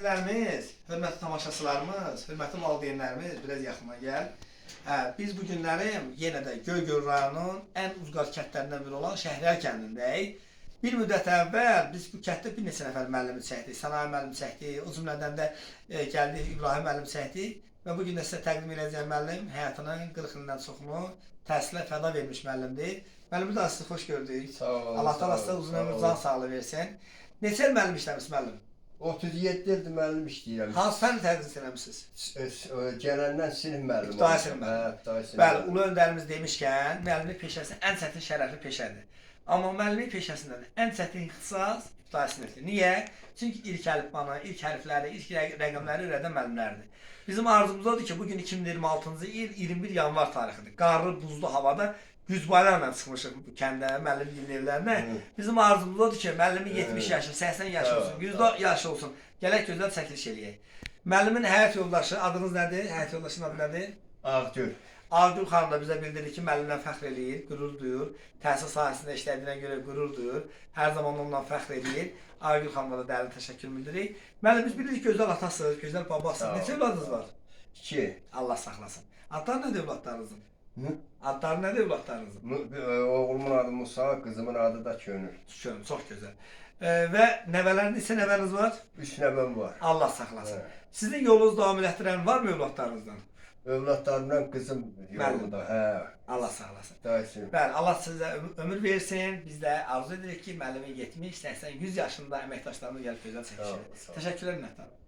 izləyicilərimiz, hörmətli tamaşaçılarımız, hörmətli valideynlərimiz, biraz yaxına gəl. Biz bu günləri yenə də Göygöl rayonunun ən uzaq kəndlərindən biri olan Şəhriyar kəndindəyik. Bir müddət əvvəl biz bu kənddə bir neçə nəfər müəllimi çəkdik, Sənaye müəllimi çəkdik, o cümlədən də gəldik İbrahim müəllimi çəkdik. Və bu gün də sizə təqdim edəcəyim müəllim həyatının 40 ildən çoxunu təhsilə fəda vermiş müəllimdir. Müəllimi də sizi xoş gördük. Sağ olun. Allah təala sizə uzun ömür, can sağlığı versin. Neçə il müəllim işləmişsiniz müəllim? 37 ildir müəllim işləyirəm. Hansı fənn tədris eləmişsiniz? Gələndən sinif müəllimi. İbtidai sinif müəllimi. İbtidai sinif. Bəli, ulu öndərimiz demişkən, müəllimlik peşəsi ən çətin şərəfli peşədir. Amma müəllimlik peşəsində də ən çətin ixtisas ibtidai sinifdir. Niyə? Çünki ilk əlifbanı, ilk hərfləri, ilk rəqəmləri öyrədən müəllimlərdir. Bizim arzumuzdadır ki, bugün 2026-cı il 21 yanvar tarixidir. Qarlı, buzlu havada güzbaylarla çıxmışıq bu kəndə, müəllim evlərinə. Bizim arzumuzdadır ki, müəllimin 70 yaşı, 80 yaşı olsun, 100 yaşı olsun. Gələk gözəl çəkiliş eləyək. Müəllimin həyat yoldaşı, adınız nədir? Həyat yoldaşının adı nədir? Ağgül. Ağgül xanım da bizə bildirir ki, müəllimlə fəxr eləyir, qürur duyur. Təhsil sahəsində işlədiyinə görə qürur duyur. Hər zaman onunla fəxr eləyir. Ağgül xanıma da dərin təşəkkür bildiririk. Müəllim, biz bilirik gözəl atasınız, gözəl babasınız. Neçə evladınız var? 2. Allah saxlasın. Adlar nədir evladlarınızın? Adları nədir evladlarınızın? Oğlumun adı Musa, qızımın adı da Könül. Könül, çox gözəl. Və nəvələrin neçə nəvəniz var? 3 nəvəm var. Allah saxlasın. Sizin yolunuz davam elətdirən varmı evladlarınızdan? Övladlarımdan qızım yolunda. Hə. Allah saxlasın. Dayısın. Bəli, Allah sizə ömür versin. Biz də arzu edirik ki, müəllimin 70, 80, 100 yaşında əməkdaşlarımız gəlib gözəl çəkişir. Təşəkkürlər minnətdarım.